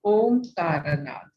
ओंकारनाद।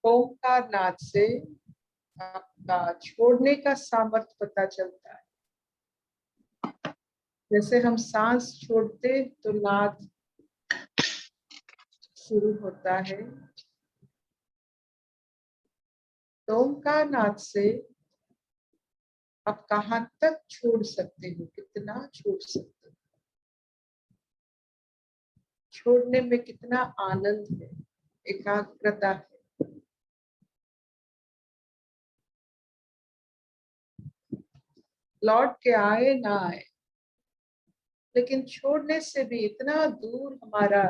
ओंकार नाद से आपका छोड़ने का सामर्थ्य पता चलता है। जैसे हम सांस छोड़ते तो नाद शुरू होता है। तो ओंकार नाद से आप कहाँ तक छोड़ सकते हो, कितना छोड़ सकते हो, छोड़ने में कितना आनंद है, एकाग्रता है। लौट के आए ना आए, लेकिन छोड़ने से भी इतना दूर हमारा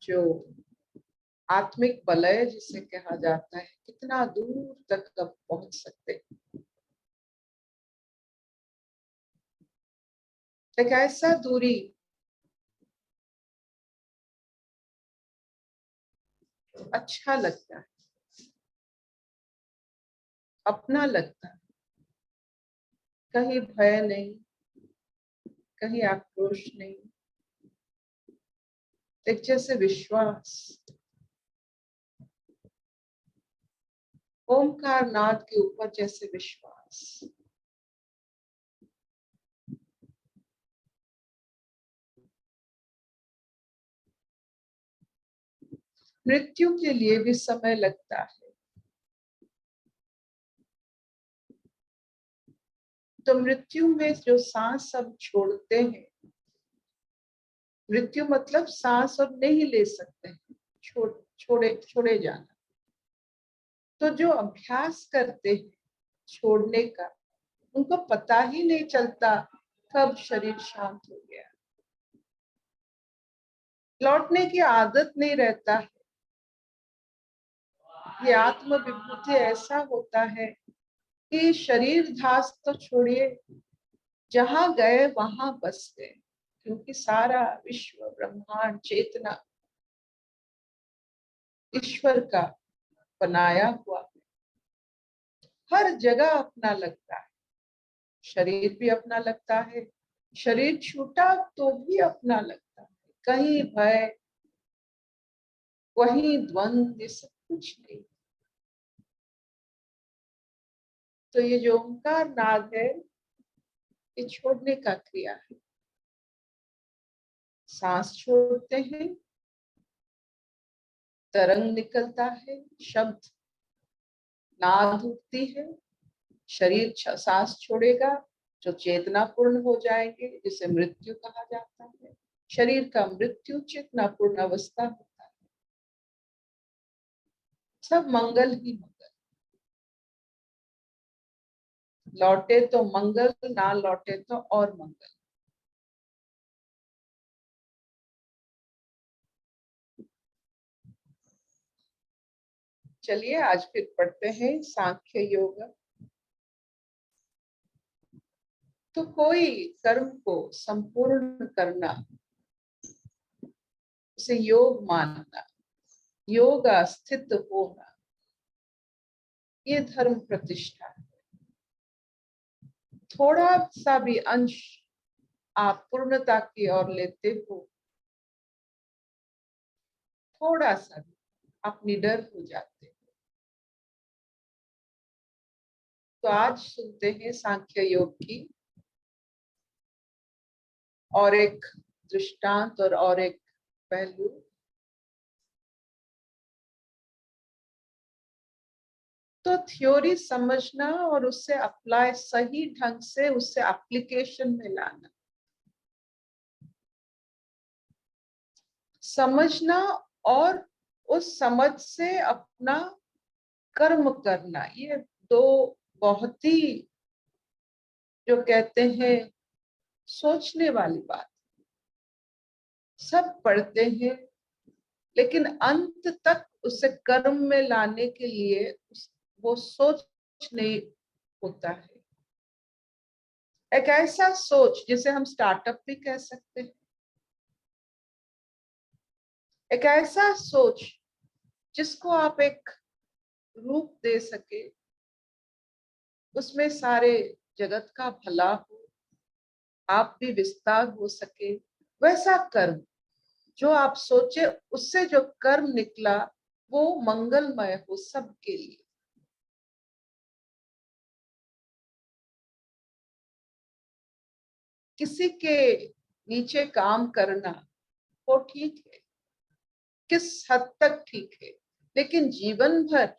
जो आत्मिक वलय जिसे कहा जाता है, कितना दूर तक अब पहुंच सकते हैं। एक ऐसा दूरी अच्छा लगता है, अपना लगता है। कहीं भय नहीं, कहीं आक्रोश नहीं, एक जैसे विश्वास। ओंकार नाद के ऊपर जैसे विश्वास। मृत्यु के लिए भी समय लगता है, तो मृत्यु में जो सांस हम छोड़ते हैं, मृत्यु मतलब सांस अब नहीं ले सकते हैं, छोड़े जाना। तो जो अभ्यास करते हैं छोड़ने का, उनको पता ही नहीं चलता कब शरीर शांत हो गया। लौटने की आदत नहीं रहता है। ये आत्म विभूति ऐसा होता है कि शरीर धास तो छोड़िए, जहां गए वहां बस गए, क्योंकि सारा विश्व ब्रह्मांड चेतना ईश्वर का बनाया हुआ है। हर जगह अपना लगता है, शरीर भी अपना लगता है, शरीर छूटा तो भी अपना लगता है। कहीं भय, वहीं द्वंद, ये सब कुछ नहीं। तो ये जो ओंकार नाद है, ये छोड़ने का क्रिया है। सांस छोड़ते हैं, तरंग निकलता है, शब्द नाद उठती है, शरीर सांस छोड़ेगा, जो चेतना पूर्ण हो जाएंगे, जिसे मृत्यु कहा जाता है। शरीर का मृत्यु चेतना पूर्ण अवस्था होता है। सब मंगल ही मंगल। लौटे तो मंगल, ना लौटे तो और मंगल। चलिए आज फिर पढ़ते हैं सांख्य योग। तो कोई कर्म को संपूर्ण करना, उसे योग मानना, योग स्थित होना, ये धर्म प्रतिष्ठा है। थोड़ा सा भी अंश आप पूर्णता की ओर लेते हो, थोड़ा सा भी आप निडर हो जाते हो। तो आज सुनते हैं सांख्य योग की और एक दृष्टांत और एक पहलू। तो थ्योरी समझना और उससे अप्लाई, सही ढंग से उससे एप्लीकेशन में लाना। समझना और उस समझ से अपना कर्म करना, ये दो बहुत ही, जो कहते हैं, सोचने वाली बात। सब पढ़ते हैं लेकिन अंत तक उसे कर्म में लाने के लिए वो सोच नहीं होता है। एक ऐसा सोच जिसे हम स्टार्टअप भी कह सकते हैं, एक ऐसा सोच जिसको आप एक रूप दे सके, उसमें सारे जगत का भला हो, आप भी विस्तार हो सके, वैसा कर्म जो आप सोचे, उससे जो कर्म निकला वो मंगलमय हो सबके लिए। किसी के नीचे काम करना वो ठीक है, किस हद तक ठीक है, लेकिन जीवन भर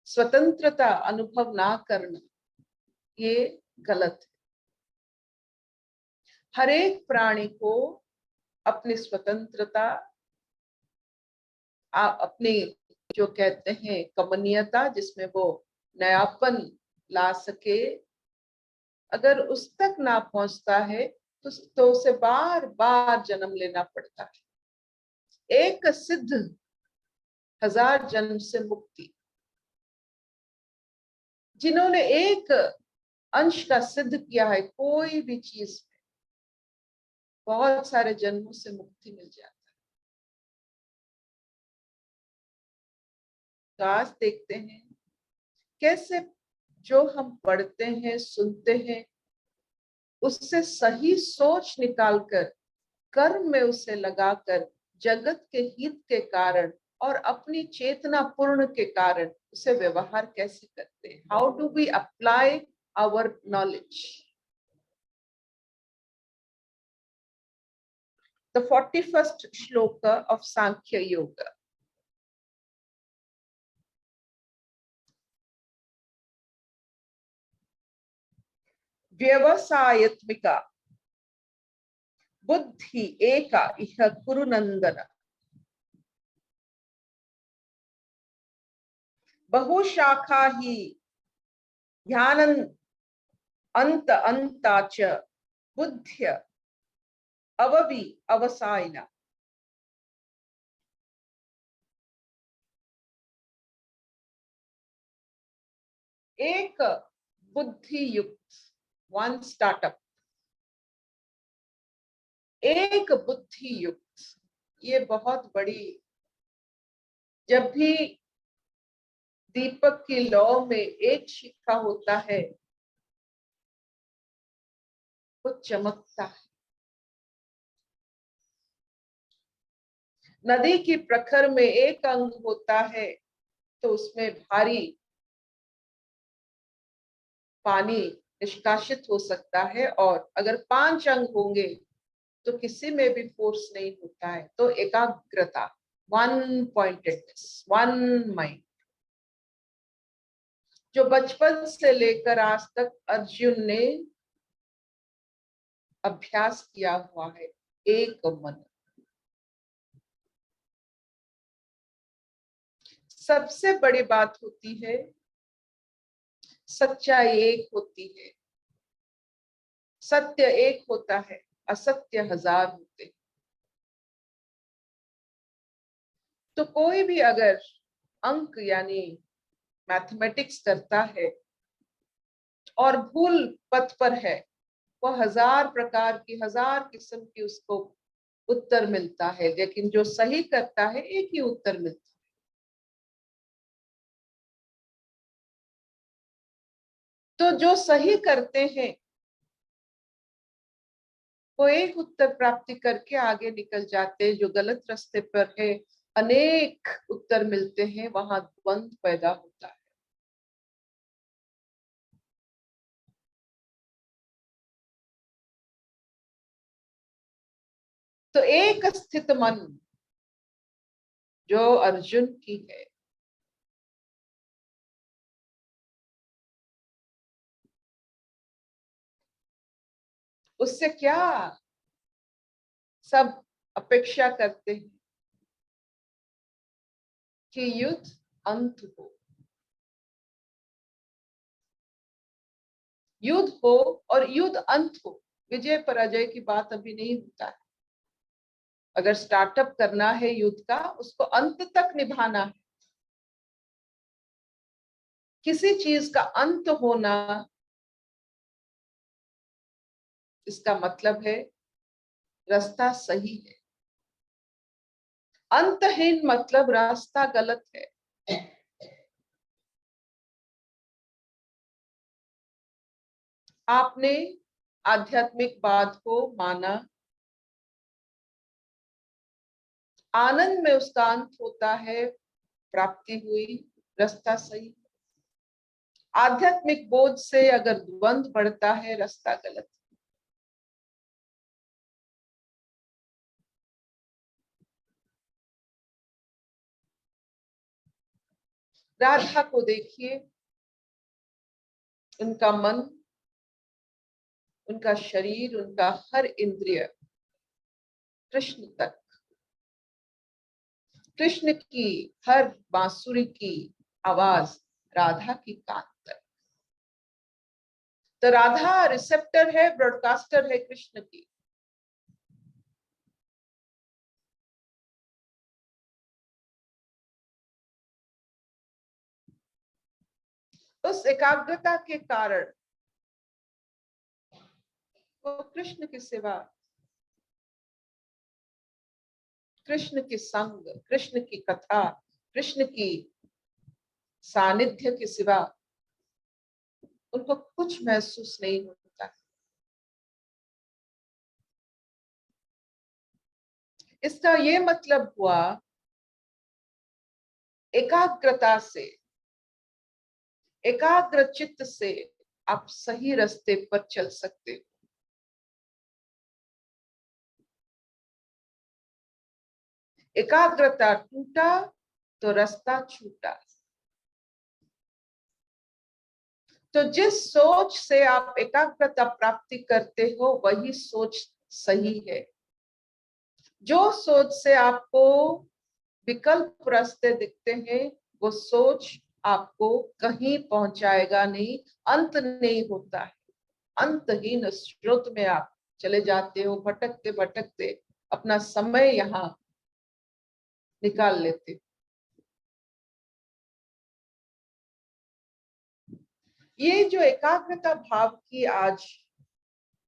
स्वतंत्रता अनुभव ना करना ये गलत है। हर एक प्राणी को अपनी स्वतंत्रता, अपनी, जो कहते हैं, कमनीयता, जिसमें वो नयापन ला सके, अगर उस तक ना पहुंचता है तो उसे बार बार जन्म लेना पड़ता है। एक सिद्ध, हजार जन्म से मुक्ति। जिन्होंने एक अंश का सिद्ध किया है कोई भी चीज में, बहुत सारे जन्मों से मुक्ति मिल जाती है। तो आज देखते हैं कैसे जो हम पढ़ते हैं, सुनते हैं, उससे सही सोच निकालकर कर्म में उसे लगाकर जगत के हित के कारण और अपनी चेतना पूर्ण के कारण उसे व्यवहार कैसे करते हैं। How do we apply our knowledge. The 41st shloka of सांख्य योग। व्यवसायत्मिका बुद्धि एका इह कुरु नंदन, बहुशाखा ही ध्यान अंत अंताच बुद्ध्य अववि अवसायना। एक बुद्धि युक्त, वन स्टार्टअप, एक बुद्धि युक्त, ये बहुत बड़ी। जब भी दीपक की लौ में एक शिखा होता है वो चमकता है। नदी की प्रखर में एक अंग होता है तो उसमें भारी पानी निष्कासित हो सकता है, और अगर 5 अंग होंगे तो किसी में भी फोर्स नहीं होता है। तो एकाग्रता, वन पॉइंटेडनेस, वन माइंड, जो बचपन से लेकर आज तक अर्जुन ने अभ्यास किया हुआ है। एक मन। सबसे बड़ी बात होती है सच्चाई एक होती है, सत्य एक होता है, असत्य हजार होते हैं। तो कोई भी अगर अंक यानी मैथमेटिक्स करता है और भूल पथ पर है, वह हजार प्रकार की, हजार किस्म की उसको उत्तर मिलता है, लेकिन जो सही करता है एक ही उत्तर मिलता है। तो जो सही करते हैं वो एक उत्तर प्राप्ति करके आगे निकल जाते हैं। जो गलत रास्ते पर है, अनेक उत्तर मिलते हैं, वहां द्वंद्व पैदा होता है। तो एक स्थित मन जो अर्जुन की है, उससे क्या सब अपेक्षा करते हैं। कि युद्ध अंत हो, युद्ध हो और युद्ध अंत हो। विजय पराजय की बात अभी नहीं होता है। अगर स्टार्टअप करना है युद्ध का, उसको अंत तक निभाना है। किसी चीज का अंत होना, इसका मतलब है रास्ता सही है। अंतहीन मतलब रास्ता गलत है। आपने आध्यात्मिक बात को माना, आनंद में उसका अंत होता है, प्राप्ति हुई, रास्ता सही। आध्यात्मिक बोध से अगर द्वंद्व बढ़ता है, रास्ता गलत। राधा को देखिए, उनका मन, उनका शरीर, उनका हर इंद्रिय कृष्ण तक। कृष्ण की हर बांसुरी की आवाज राधा की कान तक। तो राधा रिसेप्टर है, ब्रॉडकास्टर है कृष्ण की। उस एकाग्रता के कारण वो कृष्ण की सेवा, कृष्ण की संग, कृष्ण की कथा, कृष्ण की सानिध्य के सिवा उनको कुछ महसूस नहीं होता। इसका ये मतलब हुआ, एकाग्रता से, एकाग्र चित्त से आप सही रास्ते पर चल सकते हो। एकाग्रता टूटा तो रास्ता छूटा। तो जिस सोच से आप एकाग्रता प्राप्ति करते हो, वही सोच सही है। जो सोच से आपको विकल्प रास्ते दिखते हैं, वो सोच आपको कहीं पहुंचाएगा नहीं, अंत नहीं होता है। अंतहीन स्रोत में आप चले जाते हो, भटकते भटकते अपना समय यहाँ निकाल लेते। ये जो एकाग्रता भाव की आज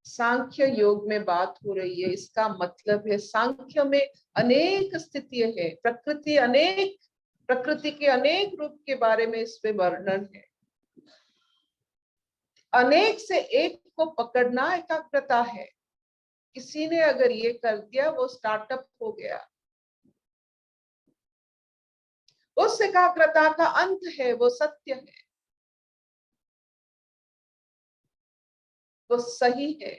सांख्य योग में बात हो रही है, इसका मतलब है सांख्य में अनेक स्थितियां है, प्रकृति के अनेक रूप के बारे में इसमें वर्णन है। अनेक से एक को पकड़ना एकाग्रता है। किसी ने अगर ये कर दिया, वो स्टार्टअप हो गया। उस एकाग्रता का अंत है, वो सत्य है, वो सही है।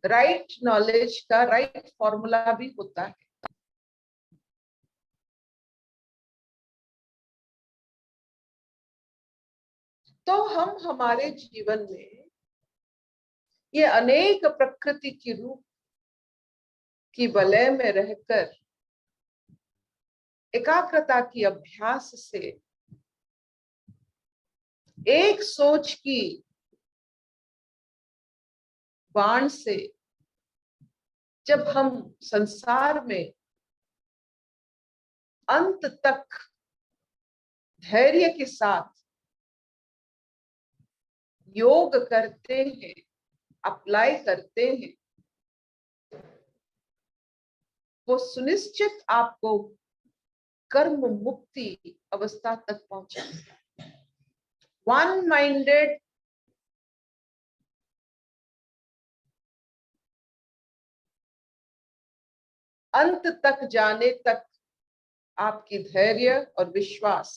राइट नॉलेज का राइट फॉर्मूला भी होता है। तो हम हमारे जीवन में ये अनेक प्रकृति की रूप की वलय में रहकर एकाग्रता की अभ्यास से, एक सोच की बाण से जब हम संसार में अंत तक धैर्य के साथ योग करते हैं, अप्लाई करते हैं, वो सुनिश्चित आपको कर्म मुक्ति अवस्था तक पहुंचाएगा। वन माइंडेड अंत तक जाने तक आपकी धैर्य और विश्वास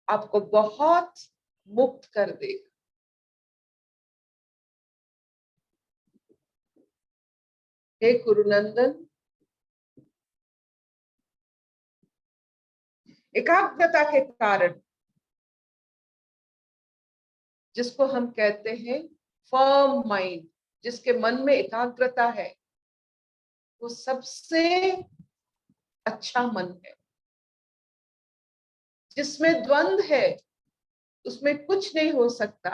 आपको बहुत मुक्त कर देगा। हे गुरुनंदन, एकाग्रता के कारण, जिसको हम कहते हैं फर्म माइंड, जिसके मन में एकाग्रता है, वो सबसे अच्छा मन है। जिसमें द्वंद है उसमें कुछ नहीं हो सकता।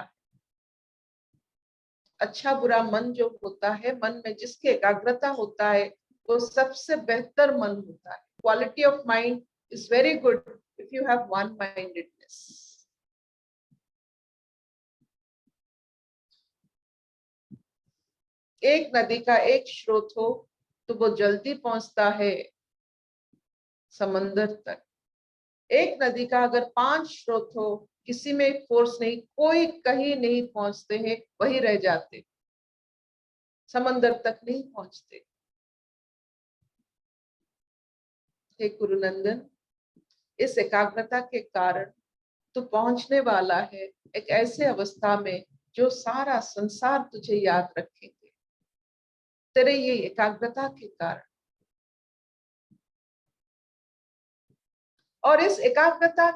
अच्छा बुरा मन जो होता है, मन में जिसकी एकाग्रता होता है, वो सबसे बेहतर मन होता है। Quality of mind is very good if you have one mindedness. एक नदी का एक स्रोत हो तो वो जल्दी पहुंचता है समंदर तक। एक नदी का अगर 5 स्रोत हो, किसी में फोर्स नहीं, कोई कहीं नहीं पहुंचते हैं, वही रह जाते, समंदर तक नहीं पहुंचते। हे गुरुनंदन, इस एकाग्रता के कारण तू पहुंचने वाला है एक ऐसे अवस्था में जो सारा संसार तुझे याद रखेंगे, तेरे ये एकाग्रता के कारण। और इस एकाग्रता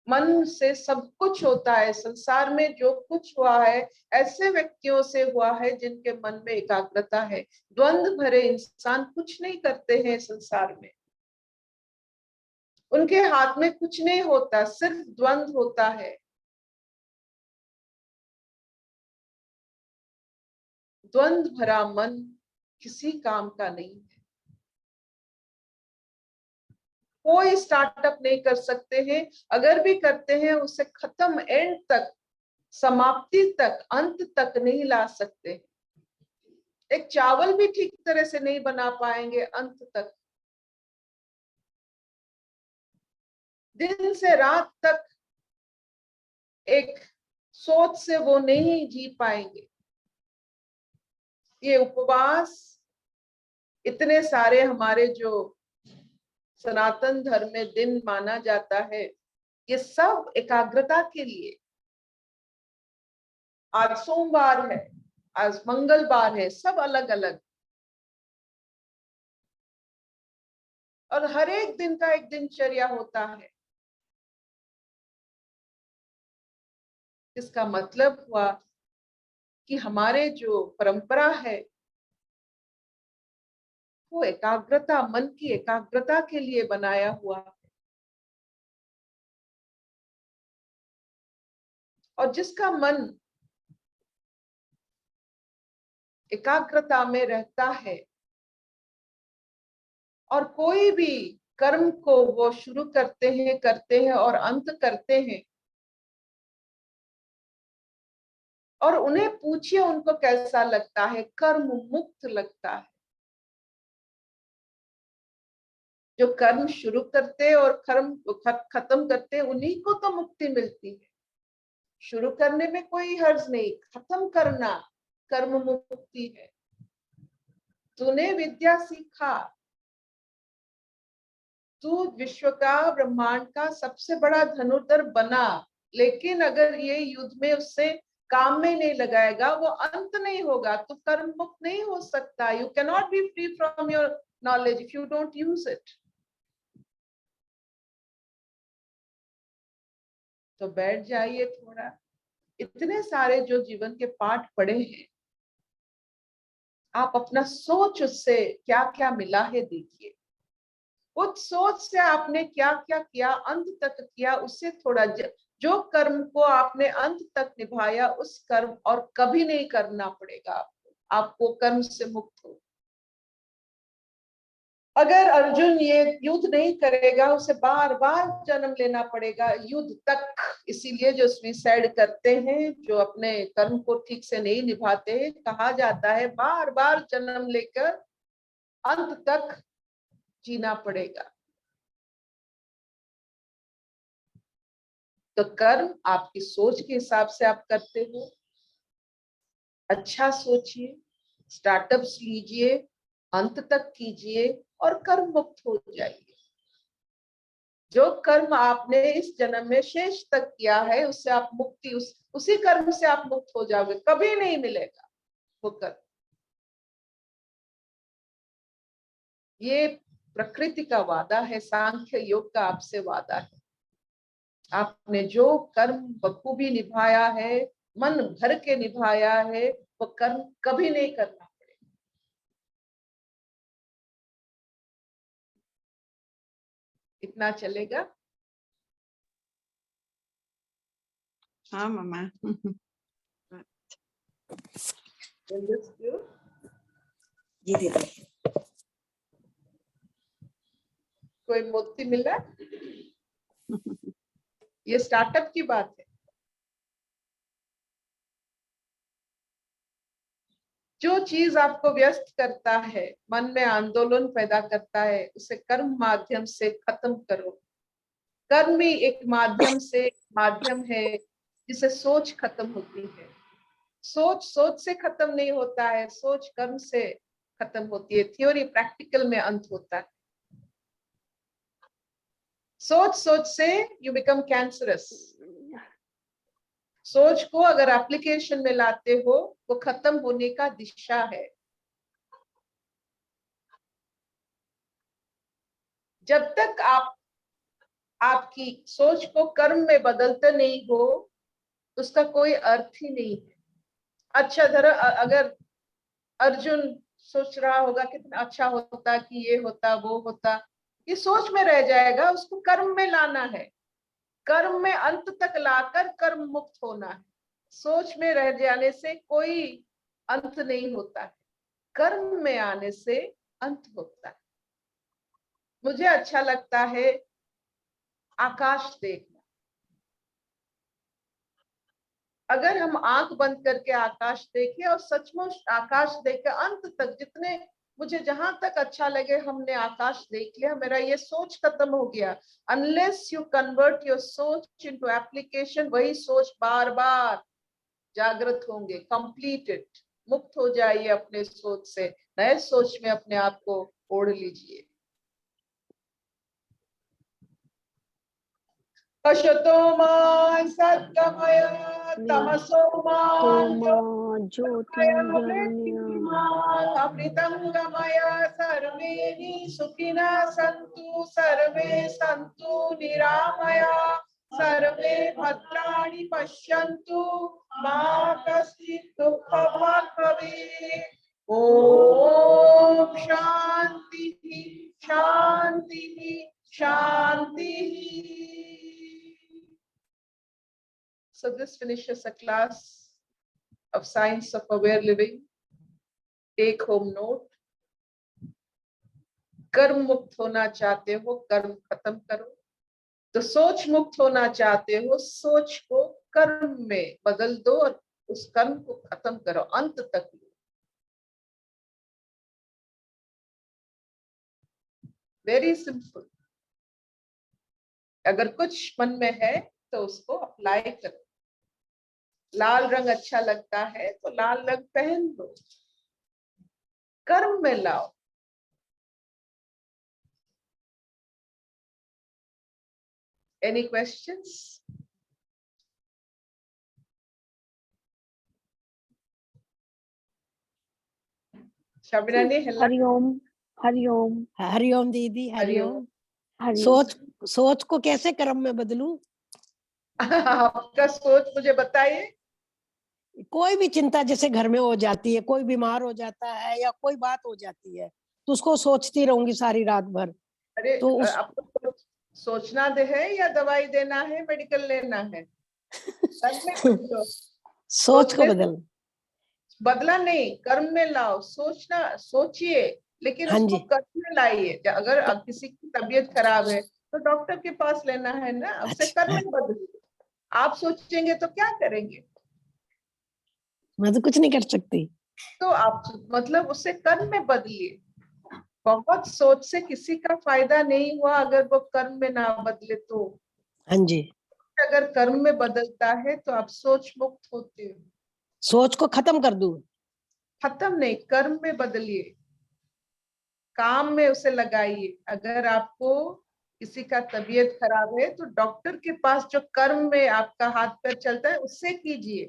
मन से सब कुछ होता है। संसार में जो कुछ हुआ है ऐसे व्यक्तियों से हुआ है जिनके मन में एकाग्रता है। द्वंद्व भरे इंसान कुछ नहीं करते हैं संसार में, उनके हाथ में कुछ नहीं होता, सिर्फ द्वंद्व होता है। द्वंद्व भरा मन किसी काम का नहीं है। कोई स्टार्टअप नहीं कर सकते हैं, अगर भी करते हैं उसे खत्म, एंड तक, समाप्ति तक, अंत तक नहीं ला सकते। एक चावल भी ठीक तरह से नहीं बना पाएंगे अंत तक। दिन से रात तक एक सोच से वो नहीं जी पाएंगे। ये उपवास, इतने सारे हमारे जो सनातन धर्म में दिन माना जाता है, ये सब एकाग्रता के लिए। आज सोमवार है, आज मंगलवार है, सब अलग अलग, और हर एक दिन का एक दिनचर्या होता है। इसका मतलब हुआ कि हमारे जो परंपरा है वो एकाग्रता, मन की एकाग्रता के लिए बनाया हुआ है। और जिसका मन एकाग्रता में रहता है और कोई भी कर्म को वो शुरू करते हैं और अंत करते हैं, और उन्हें पूछिए उनको कैसा लगता है, कर्म मुक्त लगता है। जो कर्म शुरू करते और कर्म खत्म करते, उन्हीं को तो मुक्ति मिलती है। शुरू करने में कोई हर्ज नहीं, खत्म करना कर्म मुक्ति है। तूने विद्या सीखा, तू विश्व का, ब्रह्मांड का सबसे बड़ा धनुर्धर बना, लेकिन अगर ये युद्ध में उससे काम में नहीं लगाएगा, वो अंत नहीं होगा, तो कर्म मुक्त नहीं हो सकता। You can not be free from your knowledge if you don't use it. तो बैठ जाइए थोड़ा, इतने सारे जो जीवन के पाठ पढ़े हैं, आप अपना सोच उससे क्या क्या मिला है देखिए। उस सोच से आपने क्या क्या किया, अंत तक किया, उससे थोड़ा जो कर्म को आपने अंत तक निभाया, उस कर्म और कभी नहीं करना पड़ेगा आपको कर्म से मुक्त हो। अगर अर्जुन ये युद्ध नहीं करेगा, उसे बार बार जन्म लेना पड़ेगा युद्ध तक। इसीलिए जो सुसाइड करते हैं, जो अपने कर्म को ठीक से नहीं निभाते, कहा जाता है बार बार जन्म लेकर अंत तक जीना पड़ेगा। तो कर्म आपकी सोच के हिसाब से आप करते हो। अच्छा सोचिए, स्टार्टअप्स लीजिए, अंत तक कीजिए और कर्म मुक्त हो जाइए। जो कर्म आपने इस जन्म में शेष तक किया है, उससे आप मुक्ति, उसी कर्म से आप मुक्त हो जाओगे, कभी नहीं मिलेगा वो कर्म। ये प्रकृति का वादा है, सांख्य योग का आपसे वादा है। आपने जो कर्म बखूबी निभाया है, मन भर के निभाया है, वो कर्म कभी नहीं करना पड़ेगा। इतना चलेगा? हाँ मामा। जी दीदी। कोई मोती मिला? ये स्टार्टअप की बात है। जो चीज आपको व्यस्त करता है, मन में आंदोलन पैदा करता है, उसे कर्म माध्यम से खत्म करो। कर्म ही एक माध्यम है जिसे सोच खत्म होती है। सोच सोच से खत्म नहीं होता है, सोच कर्म से खत्म होती है। थ्योरी प्रैक्टिकल में अंत होता है। सोच सोच से यू बिकम कैंसरस। सोच को अगर एप्लीकेशन में लाते हो, वो खत्म होने का दिशा है। जब तक आप आपकी सोच को कर्म में बदलते नहीं हो, उसका कोई अर्थ ही नहीं है। अच्छा धरा, अगर अर्जुन सोच रहा होगा कितना अच्छा होता कि ये होता वो होता, ये सोच में रह जाएगा। उसको कर्म में लाना है। कर्म में अंत तक लाकर कर्म मुक्त होना है। सोच में रह जाने से कोई अंत नहीं होता है, कर्म में आने से अंत होता है। मुझे अच्छा लगता है आकाश देखना। अगर हम आंख बंद करके आकाश देखें और सचमुच आकाश देखे अंत तक, जितने मुझे जहां तक अच्छा लगे हमने आकाश देख लिया, मेरा ये सोच खत्म हो गया। अनलेस यू कन्वर्ट योर सोच इनटू एप्लीकेशन, वही सोच बार बार जागृत होंगे। कंप्लीटेड, मुक्त हो जाइए अपने सोच से, नए सोच में अपने आप को ओढ़ लीजिए। पशतो मां सद्गमय तमसो मां ज्योतिर्गमय अमृतं गमय। सर्वे सुखिनः सन्तु, सर्वे सन्तु निरामया, सर्वे भद्राणि पश्यन्तु, मा कश्चित् दुःखभाग् भवेत्। ओम शांति शांति शांति। So this finishes a class of Science of Aware Living. Take home note. कर्म मुक्त होना चाहते हो, कर्म खत्म करो। तो सोच मुक्त होना चाहते हो, सोच को कर्म में बदल दो और उस कर्म को खत्म करो, अंत तक लो। Very simple. अगर कुछ मन में है तो उसको अप्लाई करो। लाल रंग अच्छा लगता है तो लाल रंग पहन लो, कर्म में लाओ। Any questions? शबिना ने हिला। हरिओम हरिओम हरिओम दीदी, हरिओम। हरिओम। सोच को कैसे कर्म में बदलूं? आपका सोच मुझे बताइए। कोई भी चिंता जैसे घर में हो जाती है, कोई बीमार हो जाता है या कोई बात हो जाती है, तो उसको सोचती रहूंगी सारी रात भर। अरे तो आपको सोचना दे है या दवाई देना है, मेडिकल लेना है? सोच को बदल बदला नहीं, कर्म में लाओ। सोचना सोचिए, लेकिन हाँ उसको जी। कर्म में लाइए। अगर किसी की तबीयत खराब है तो डॉक्टर के पास लेना है ना, उससे कर्म अच्छा, में बदलिए। आप सोचेंगे तो क्या करेंगे? मैं तो कुछ नहीं कर सकती। तो आप मतलब उससे कर्म में बदलिए। बहुत सोच से किसी का फायदा नहीं हुआ अगर वो कर्म में ना बदले तो। हाँ जी, अगर कर्म में बदलता है तो आप सोच मुक्त होते हो। सोच को खत्म कर दूं। खत्म नहीं, कर्म में बदलिए, काम में उसे लगाइए। अगर आपको किसी का तबीयत खराब है तो डॉक्टर के पास जो कर्म में आपका हाथ पैर चलता है उससे कीजिए,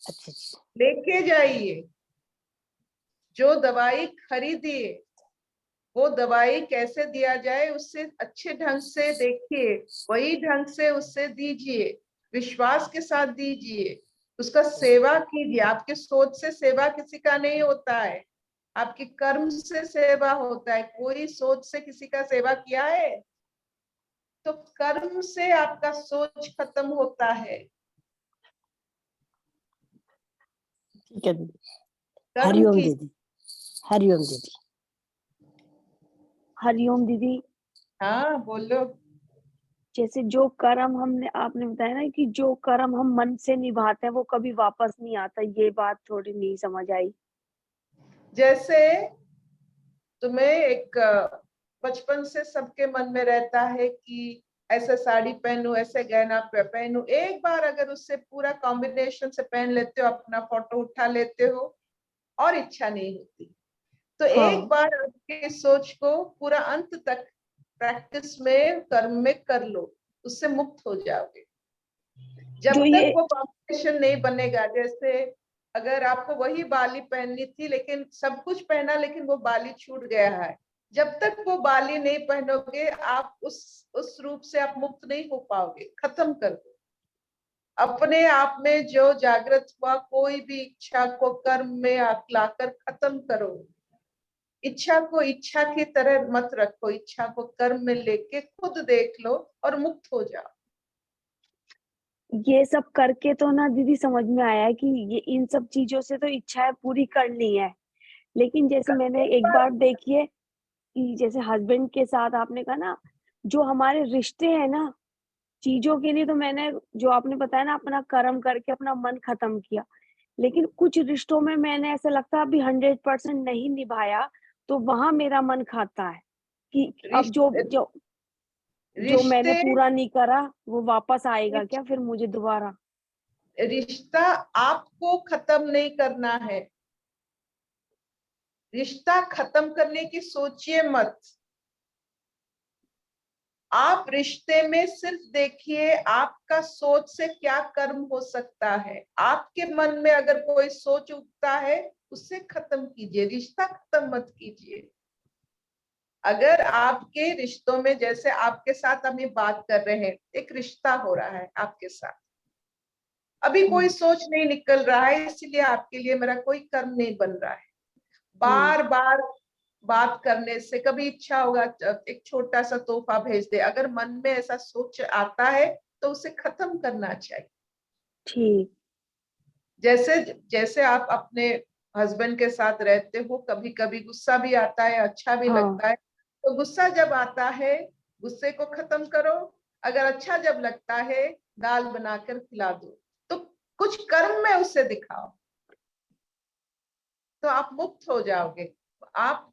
अच्छा अच्छा। लेके जाइए। जो दवाई खरीदिए, वो दवाई कैसे दिया जाए उससे अच्छे ढंग से देखिए, वही ढंग से उससे दीजिए, विश्वास के साथ दीजिए, उसका सेवा कीजिए। आपके सोच से सेवा किसी का नहीं होता है, आपके कर्म से सेवा होता है। कोई सोच से किसी का सेवा किया है? तो कर्म से आपका सोच खत्म होता है। ठीक है दीदी। कर्म हरिओम की दीदी। हरिओम दीदी। हरिओम दीदी। हाँ बोलो। जैसे जो कर्म हमने आपने बताया ना कि जो कर्म हम मन से निभाते हैं वो कभी वापस नहीं आता, ये बात थोड़ी नहीं समझ आई। जैसे तुम्हें एक बचपन से सबके मन में रहता है कि ऐसे साड़ी पहनूं, ऐसे गहना पहनूं, एक बार अगर उससे पूरा कॉम्बिनेशन से पहन लेते हो, अपना फोटो उठा लेते हो और इच्छा नहीं होती। तो एक हाँ। बार आपके सोच को पूरा अंत तक प्रैक्टिस में, कर्म में कर लो, उससे मुक्त हो जाओगे। जब जो तक ये वो कॉम्बिनेशन नहीं बनेगा, जैसे अगर आपको वही बाली पहननी थी लेकिन सब कुछ पहना लेकिन वो बाली छूट गया है, जब तक वो बाली नहीं पहनोगे आप उस रूप से आप मुक्त नहीं हो पाओगे। खत्म कर दो अपने आप में जो जागृत हुआ कोई भी इच्छा को कर्म में आप लाकर खत्म करो। इच्छा को इच्छा की तरह मत रखो, इच्छा को कर्म में लेके खुद देख लो और मुक्त हो जाओ। ये सब करके तो ना दीदी समझ में आया कि ये इन सब चीजों से तो इच्छाएं पूरी करनी है, लेकिन जैसे मैंने एक एक बार बार देखिए कि जैसे हस्बैंड के साथ आपने कहा ना, जो हमारे रिश्ते हैं ना, चीजों के लिए तो मैंने जो आपने बताया ना अपना कर्म करके अपना मन खत्म किया, लेकिन कुछ रिश्तों में मैंने ऐसा लगता है अभी 100% नहीं निभाया, तो वहां मेरा मन खाता है कि अब जो रिश्ते जो जो मैंने रिश्ते पूरा नहीं करा वो वापस आएगा क्या फिर मुझे दोबारा। रिश्ता आपको खत्म नहीं करना है, रिश्ता खत्म करने की सोचिए मत। आप रिश्ते में सिर्फ देखिए आपका सोच से क्या कर्म हो सकता है। आपके मन में अगर कोई सोच उठता है उससे खत्म कीजिए, रिश्ता खत्म मत कीजिए। अगर आपके रिश्तों में, जैसे आपके साथ हम ये बात कर रहे हैं, एक रिश्ता हो रहा है आपके साथ, अभी कोई सोच नहीं निकल रहा है, इसलिए आपके लिए मेरा कोई कर्म नहीं बन रहा है। बार बार बात करने से कभी इच्छा होगा एक छोटा सा तोहफा भेज दे, अगर मन में ऐसा सोच आता है तो उसे खत्म करना चाहिए। ठीक। जैसे जैसे आप अपने हस्बैंड के साथ रहते हो, कभी कभी गुस्सा भी आता है, अच्छा भी हाँ। लगता है, तो गुस्सा जब आता है गुस्से को खत्म करो। अगर अच्छा जब लगता है दाल बनाकर खिला दो, तो कुछ कर्म में उसे दिखाओ, तो आप मुक्त हो जाओगे। आप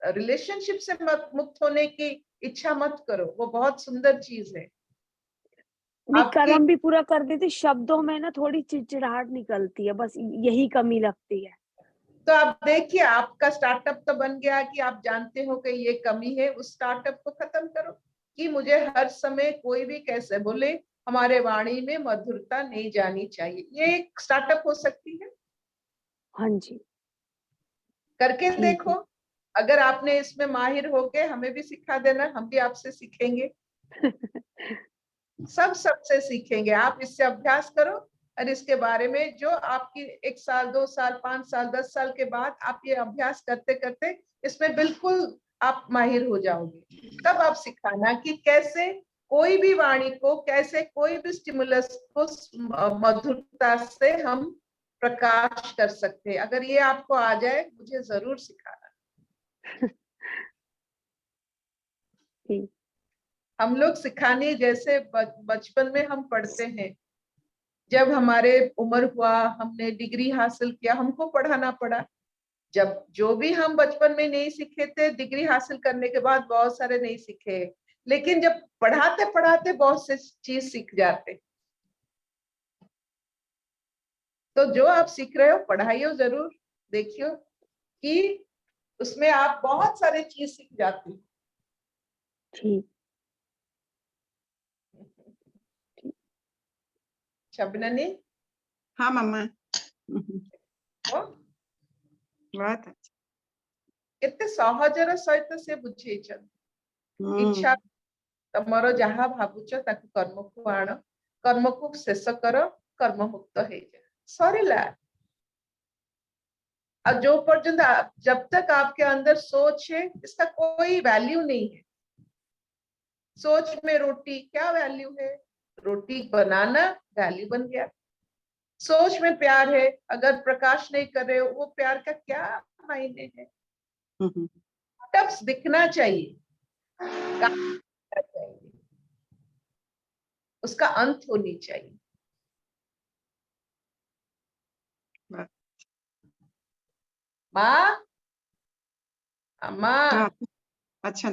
रिलेशनशिप से मुक्त होने की इच्छा मत करो, वो बहुत सुंदर चीज है नहीं, आपकी। कर्म भी पूरा कर देती, शब्दों में ना थोड़ी चिड़चिड़ाहट निकलती है, बस यही कमी लगती है। तो आप देखिए आपका स्टार्टअप तो बन गया कि आप जानते हो कि ये कमी है, उस स्टार्टअप को खत्म करो कि मुझे हर समय कोई भी कैसे बोले, हमारे वाणी में मधुरता नहीं जानी चाहिए। ये एक स्टार्टअप हो सकती है, हाँ जी। करके ठीक देखो। है। अगर आपने इसमें माहिर हो गए हमें भी सिखा देना, हम भी आपसे सीखेंगे, सब सबसे सीखेंगे। आप इससे अभ्यास करो और इसके बारे में जो आपकी 1 साल 2 साल 5 साल 10 साल के बाद आप ये अभ्यास करते करते इसमें बिल्कुल आप माहिर हो जाओगे। तब आप सिखाना कि कैसे कोई भी वाणी को, कैसे कोई भी स्टिमुलस को मधुरता से हम प्रकाश कर सकते हैं। अगर ये आपको आ जाए मुझे जरूर सिखाना। ठीक। हम लोग सिखाने जैसे बचपन में हम पढ़ते हैं, जब हमारे उम्र हुआ हमने डिग्री हासिल किया, हमको पढ़ाना पड़ा। जब जो भी हम बचपन में नहीं सीखे थे, डिग्री हासिल करने के बाद बहुत सारे नहीं सीखे, लेकिन जब पढ़ाते पढ़ाते बहुत से चीज सीख जाते। तो जो आप सीख रहे हो पढ़ाइयो जरूर, देखियो कि उसमें आप बहुत सारे चीज सीख जाते हो। ठीक। शबननी हाँ मम्मा। बहुत अच्छा। କେତେ ସହଜର ସହିତ ସେ ବୁଝେଇଛନ୍ତି। ଇଚ୍ଛା ତମର ଯାହା ଭାବୁଛ ତାକୁ କର୍ମକୁ ଆଣ, कर्म को शेष करो, कर्म मुक्त हो जाए, सरिला। और जो पर्यंत जब तक आपके अंदर सोच है इसका कोई वैल्यू नहीं है। सोच में रोटी क्या वैल्यू है, रोटी बनाना वैल्यू बन गया। सोच में प्यार है, अगर प्रकाश नहीं कर रहे हो वो प्यार का क्या मायने है। टप्स दिखना चाहिए, काम करना चाहिए, उसका अंत होनी चाहिए। माँ, अम्मा, अच्छा